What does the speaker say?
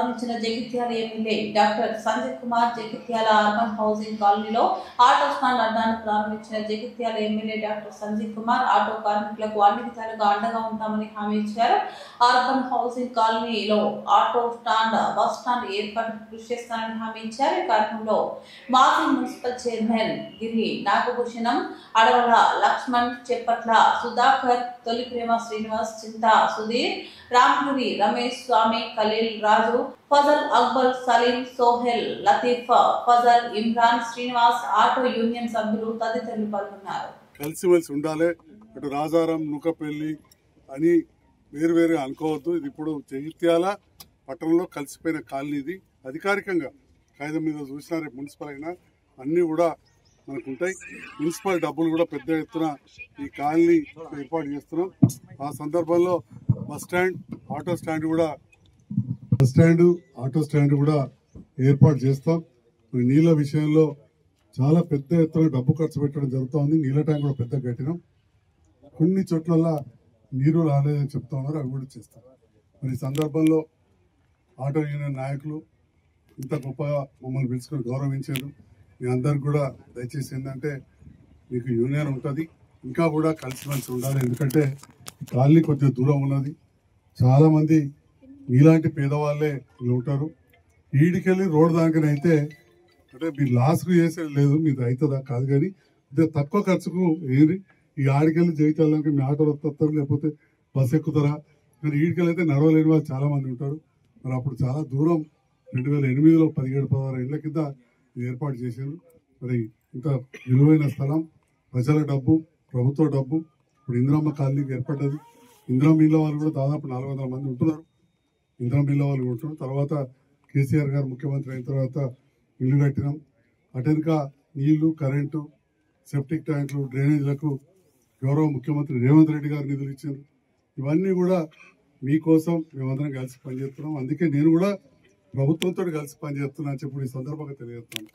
ప్రారంభించిన Jagtial MLA doctor Sanjay Kumar Jagtial urban housing కాలనీలో auto stand అడ్డాను ప్రారంభించిన Jagtial MLA doctor Sanjay Kumar auto కార్మికులకు అన్ని విధాలుగా అండగా ఉంటామని హామీ ఇచ్చారు. అర్బన్ హౌసింగ్ కాలనీలో ఆటో స్టాండ్, బస్ స్టాండ్ ఏర్పాటుకు కృషి చేస్తానని హామీ ఇచ్చారు. ఈ కార్యక్రమంలో మాజీ మున్సిపల్ చైర్మన్ గిరి నాగభూషణం, అడవల లక్ష్మణ్, చెప్పట్ల సుధాకర్, తొలి ప్రేమ శ్రీనివాస్, చింతా సుధీర్, రామగిరి రమేష్, స్వామి, ఖలీల్ రాజు, ఫజల్, అక్బర్, సలీం, సోహెల్, లతీఫ్, ఫజల్, ఇమ్రాన్, శ్రీనివాస్, ఆటో యూనియన్ సభ్యులు తదితరులు పాల్గొన్నారు. కలిసిమెలిసి ఉండాలి. అటు రాజారం, నుకపల్లి అని వేరు అనుకోవద్దు. ఇది ఇప్పుడు జగిత్యాల పట్టణంలో కలిసిపోయిన కాలనీ. ఇది అధికారికంగా కాగితం మీద చూసినా రేపు మున్సిపల్ అయినా అన్ని కూడా మనకు ఉంటాయి. మున్సిపల్ డబ్బులు కూడా పెద్ద ఎత్తున ఈ కాలనీ ఏర్పాటు చేస్తున్నాం. ఆ సందర్భంలో బస్ స్టాండ్, ఆటో స్టాండ్ కూడా ఏర్పాటు చేస్తాం. నీళ్ళ విషయంలో చాలా పెద్ద ఎత్తున డబ్బు ఖర్చు పెట్టడం జరుగుతుంది. నీళ్ళ ట్యాంక్ కూడా పెద్ద కట్టినాం. కొన్ని చోట్ల నీరు రాలేదని చెప్తా ఉన్నారు, అవి కూడా చేస్తాం. మరి ఈ సందర్భంలో ఆటో యూనియన్ నాయకులు ఇంత గొప్పగా మమ్మల్ని పిలుచుకొని గౌరవించారు. మీ అందరికి కూడా దయచేసి ఏంటంటే మీకు యూనియన్ ఉంటుంది, ఇంకా కూడా కలిసిమెలిసి ఉండాలి. ఎందుకంటే కాలనీ కొద్దిగా దూరం ఉన్నది. చాలా మంది మీలాంటి పేదవాళ్ళే ఇలా ఉంటారు. ఈడికెళ్ళి రోడ్డు దానికనైతే అంటే మీరు లాస్కు చేసేది లేదు, మీరు అవుతుందా కాదు, కానీ ఇదే తక్కువ ఖర్చుకు ఏది ఈ ఆడికెళ్ళి జగిత్యాలకి మీ ఆటోలో వస్తారు, లేకపోతే బస్సు ఎక్కుతారా. కానీ ఈడికెళ్ళి అయితే నడవలేని వాళ్ళు చాలా మంది ఉంటారు. మరి అప్పుడు చాలా దూరం 2008లో 17-16 ఏళ్ల కింద ఏర్పాటు చేశారు. మరి ఇంత విలువైన స్థలం, ప్రజల డబ్బు, ప్రభుత్వ డబ్బు ఇప్పుడు ఇందిరమ్మ కాలనీకి ఏర్పడ్డది. ఇందిరమ్మ ఇళ్ళ వాళ్ళు కూడా దాదాపు 400 మంది ఉంటున్నారు. ఇందిరమ్మ ఇళ్ళ వాళ్ళు ఉంటున్నారు. తర్వాత కేసీఆర్ గారు ముఖ్యమంత్రి అయిన తర్వాత ఇల్లు కట్టినాం. అటెనక నీళ్లు, కరెంటు, సెప్టిక్ ట్యాంకులు, డ్రైనేజీలకు గౌరవ ముఖ్యమంత్రి రేవంత్ రెడ్డి గారు నిధులు ఇచ్చారు. ఇవన్నీ కూడా మీకోసం మేమందరం కలిసి పనిచేస్తున్నాం. అందుకే నేను కూడా ప్రభుత్వంతో కలిసి పనిచేస్తున్నా అని చెప్పి ఈ సందర్భంగా తెలియజేస్తాను.